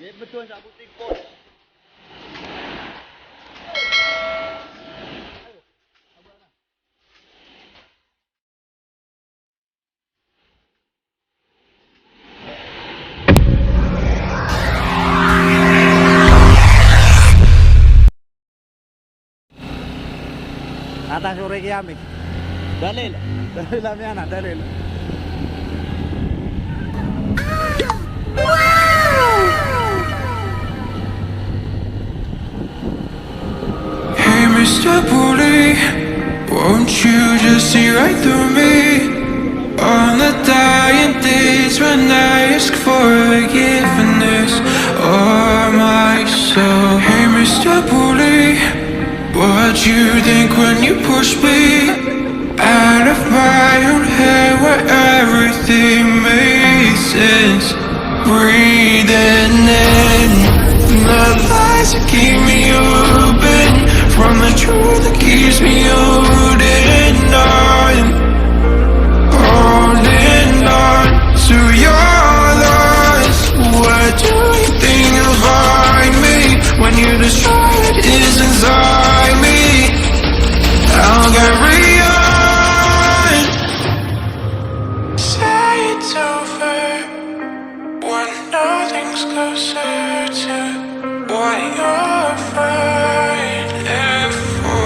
Dia betul tak putih pun. Atas sore kiamik. Dalil. Dalil kami anak, dalil. Hey Mr. Bully, won't you just see right through me? On the dying days when I ask for forgiveness or my soul. Hey Mr. Bully, what you think when you push me out of my own head where everything makes sense? Breathing in the lies that keep me open from the truth that keeps me holding on to your loss. What do you think of me when you destroy what is inside me? I'll carry on. Say it's over when nothing's closer to what you're fighting for.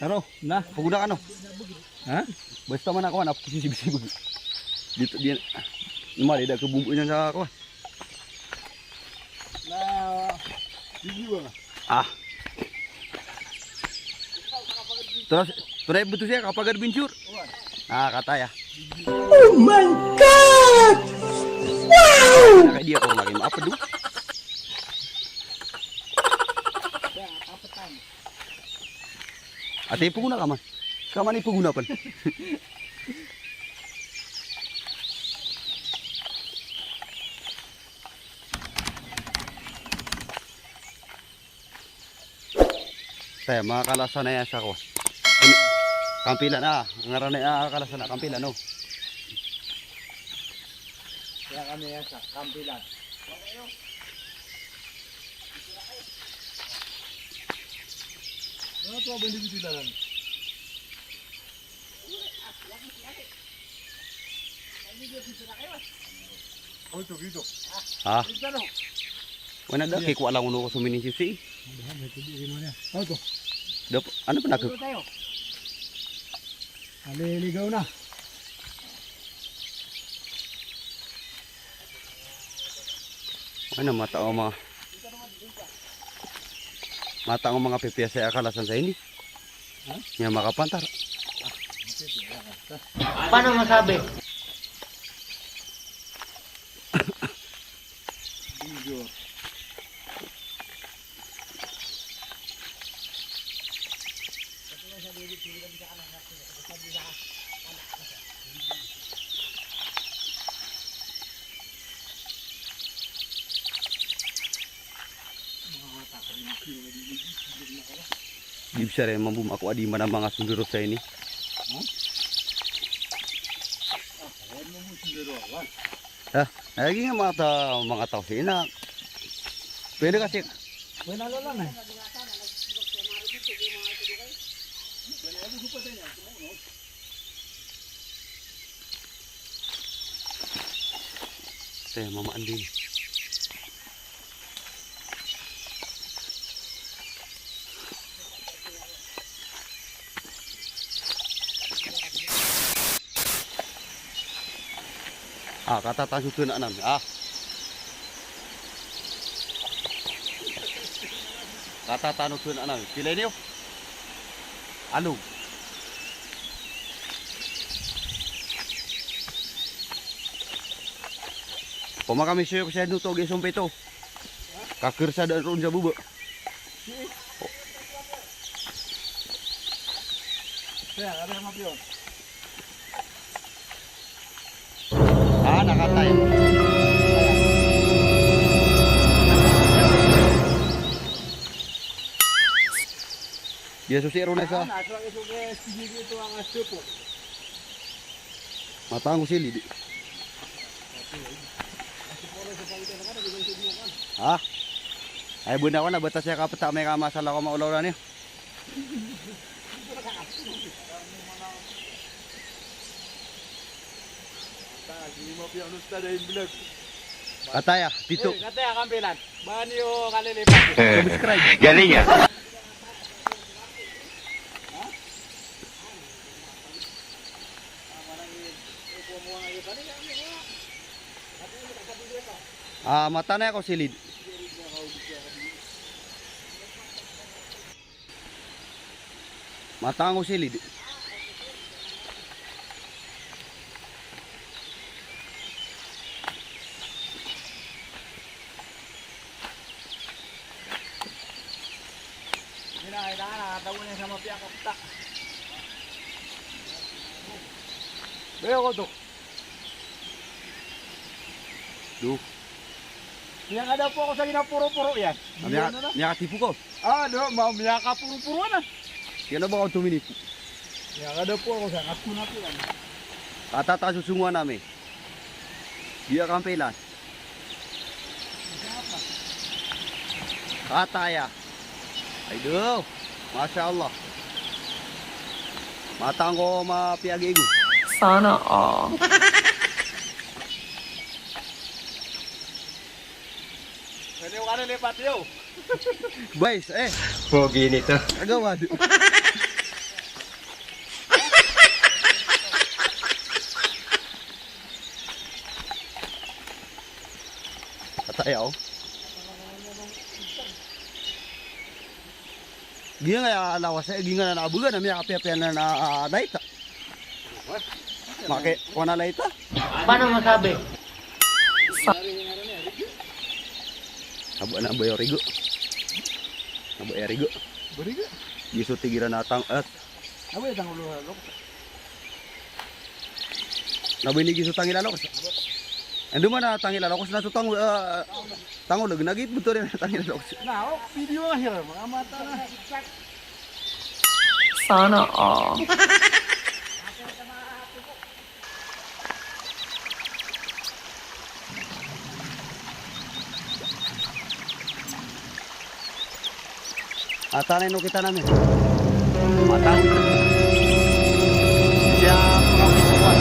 Ano? Nah, paguna ka no. Ha? Basta man ako anak sibig-sibig. Dito dia. Mali dah kebumbunya sa ako. Na video na. Ah. Terus betul siya kapag adventure. Ah, kata ya. Oh my god! Wow! Kayak dia orang lagi apa tuh? Ate puguna ka man. Kaman ipuguna pan. Saya mga kalasan na yan siya ko. Kampila na. Ngaran na kalasan na kampila no. Kaya kami yan sa kampilan. Ano to ba hindi bilalan? Oh, ito dito. Ah. Wala da kay ko alang uno ko suminin si. Oh, ito. Ano pa nako? Aliligaw na. Ano mata o mga mata ang mga PPS sa akalasan sa ini. Nya makapantar. Paano masabi? Di bisa rin mambum ako adi mana mga sundurot sa ini. Lagi nga mga tao sa ina. Pwede kasi. Wala lang eh. Saya mamaan din. Ah, kata tasu tu nak nam. Ah. Katatanong sun ano, pilay niyo. Alog. Pemakaman siya ko siya nuto gisong pito. Kakirsa dan ron sa bubo. Kaya, ada yang mapion. Ah, nakatay. Dia susiro na sa Nasa iso ke studio itu ang astupo. matang sili. Ah. Ay bunda ko na batas siya kapata may kamasala ko maulaw na niyo. Hindi mapion usta dahil vlog. Kataya, dito. Kataya kampilan. Bahan yung kalilipat. Subscribe. Galing ya. Ah, mata na ako silid. Mata ko silid. Hindi na, kailangan nakatawa niya sa mapiang kapta. Bayo ko to. Duh, Kaya nga daw po ako sa ginapuro-puro yan. niya katipu ko. Ah, no, mamaya ka puro-puro na. Kaya ba ako tuminipu? Kaya nga daw po ako sa ako na po yan. Katata susunguan namin. Dia kampelan. Kataya. Aduh, Masya Allah. Matang ko mapiagi ko. Sana all. Pwede yung kalilipat yun. Guys, Pogi nito. agawa. Kataya oh. Gina nga alawas eh, gina na naabugan na miya kapiapian na naita. Make, kung na laita? Paano masabi? Abo na ba yung rigo? Abo yung rigo. Bari ka? Giso tigira natang at Abo yung tangulo halok. nabili giso tangil alokos. Ando man na tangil alokos na tutang tangol nagit buto rin na tangil alokos. Na, oh, video nga hira. Mga mata na. Sana all. Atanay no kita namin. Matang. Siya pangapisuan.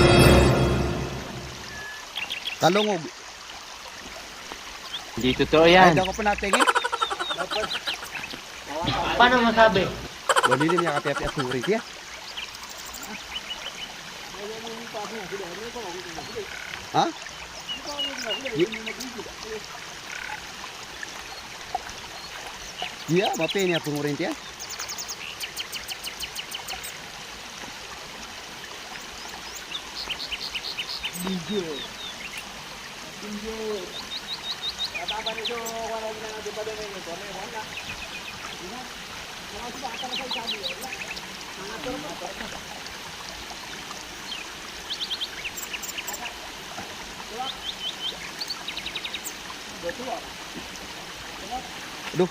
Talungog. Hindi totoo Ay, yan. daw ko pa natingin. Paano masabi? Wali din niya kapiapi at suri siya. Ha? Iya, mapi niya tumurin siya. Video. Video. Katapa nito, kung ano na di ba din yung ito, may wala. Diba? Mga sila ka na sa isabi, wala. Mga turma, turma. Aduh.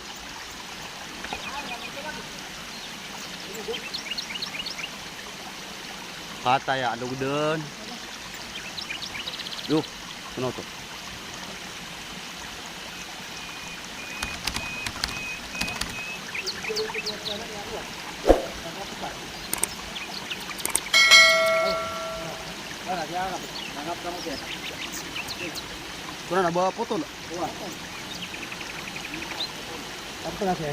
Kata ya, aduh den. Duh, ano to? Nanap ka mo dyan. Kuna na bawa putol. Apa na siya?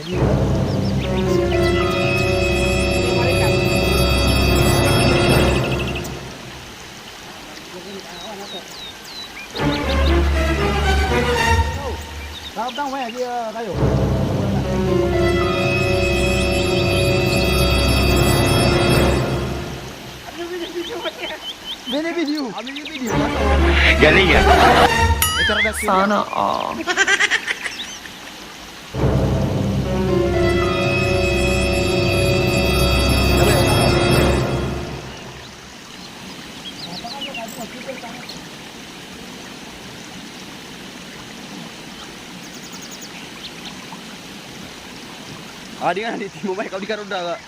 Tawag lang, wala. Kayo. Ini video. Ambil video. Galing ya? Cerdas sih. Sana all. Ah, dia kan di timur baik kalau di Garuda enggak.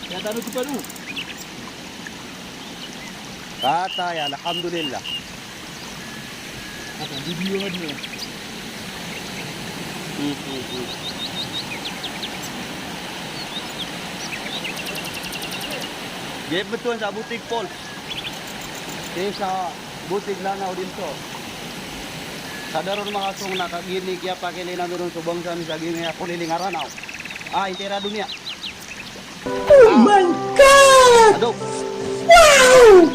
Ya taruh cepat dulu. Kata ya, alhamdulillah. Apa video kan dia? Dia betul sa butik Pol. Sa butik langaw dito. Sadaron makasong nakagini kaya pakili na doon sa bangsa ni sa gini ako lilingaranaw. Ah, intera dunia. Oh my God! Adok. Wow!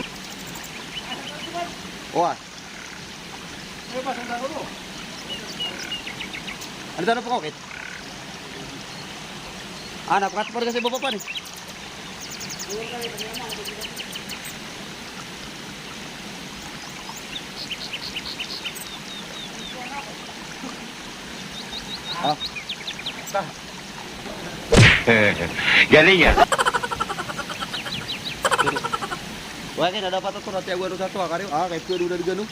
Wah. Ayo pasang taruh dulu. Ano tanong po kokit? Ah, napakatapad kasi baba pa nih. Ah, Galing ya? wah kaya dapat ito nanti aku satu akari. Ah, kayak itu udah diganu.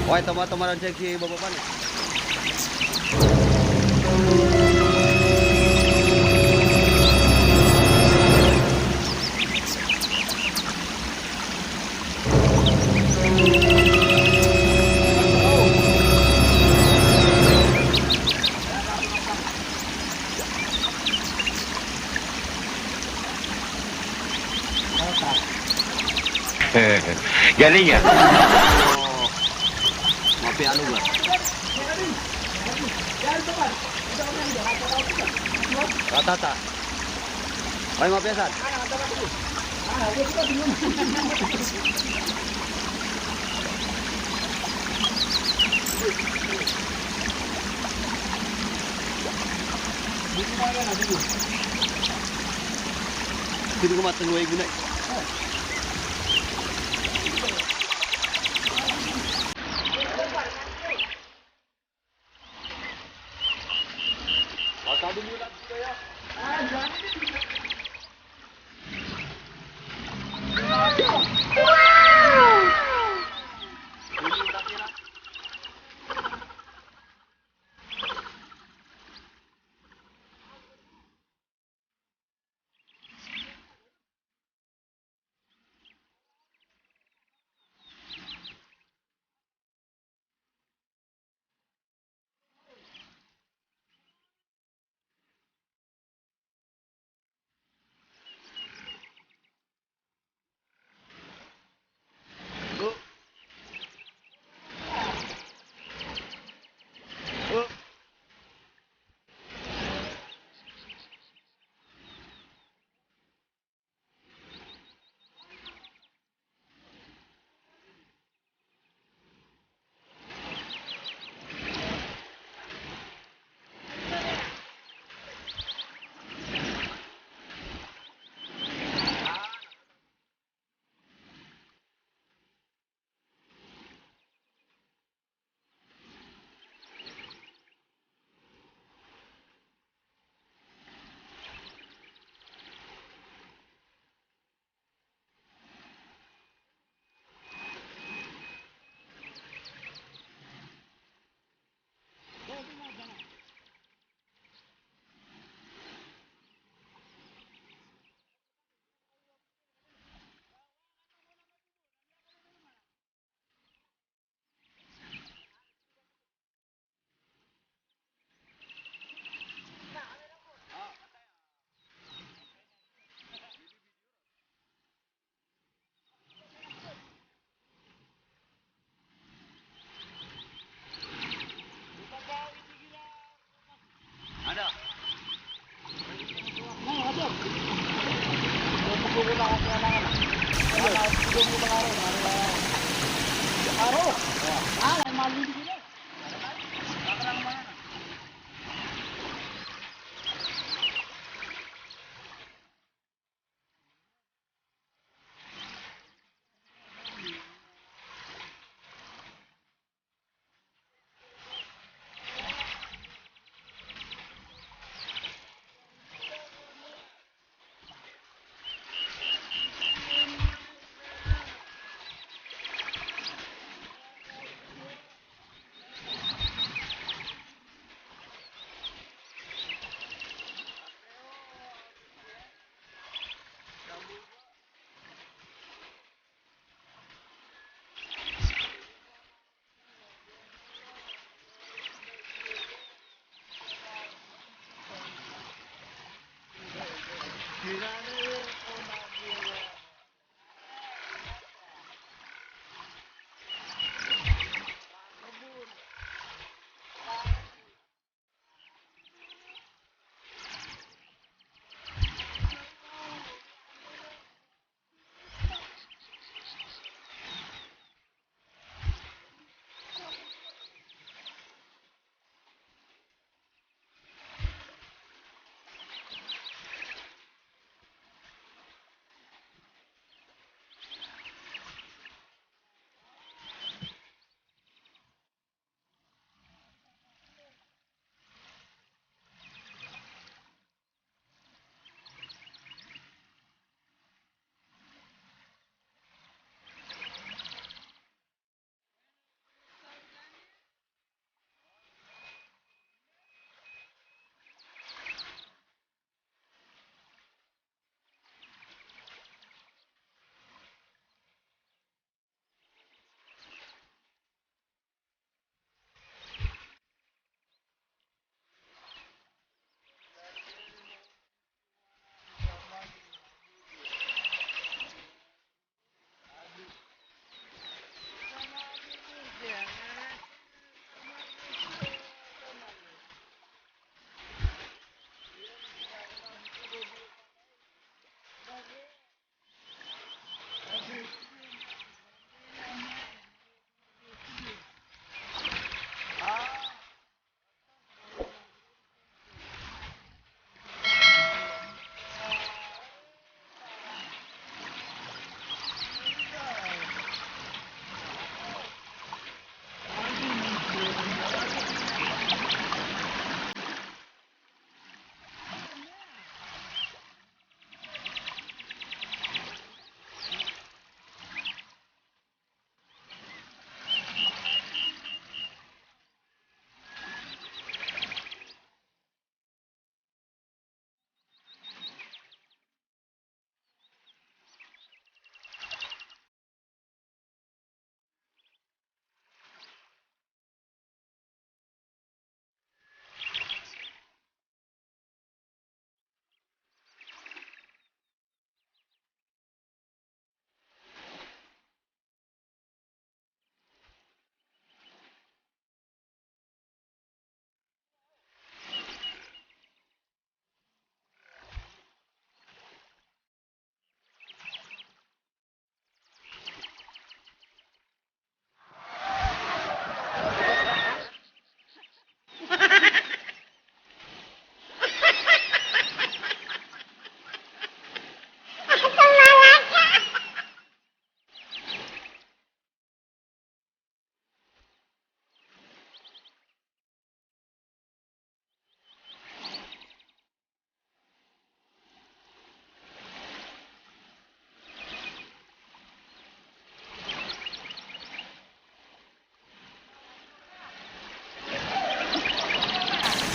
Wah, teman-teman cek si bapak pani. Galing ya? Mapi anu gak? Rata-rata. Ay, mapiasan. Sino ko matangway guna? Ah, lain malu di sini.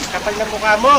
Kapal ng mukha mo!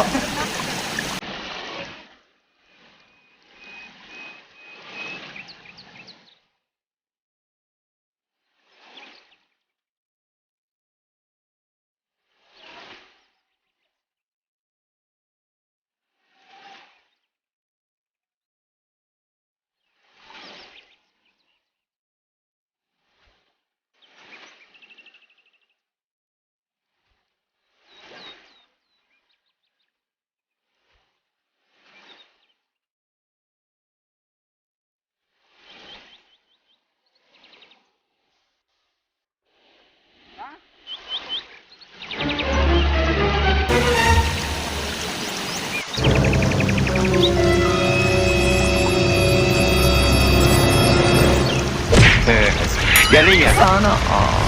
Galing ah. Sana all.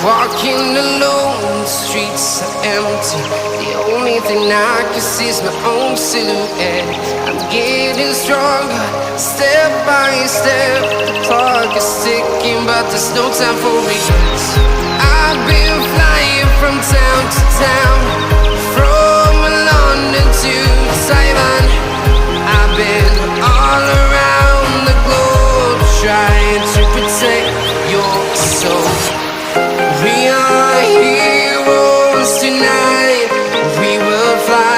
Walking alone, the streets are empty. The only thing I can see is my own silhouette. I'm getting stronger, step by step. The clock is ticking, but there's no time for regrets. I've been flying from town to town, from London to Taiwan. I've been all around the globe trying to protect your soul. fly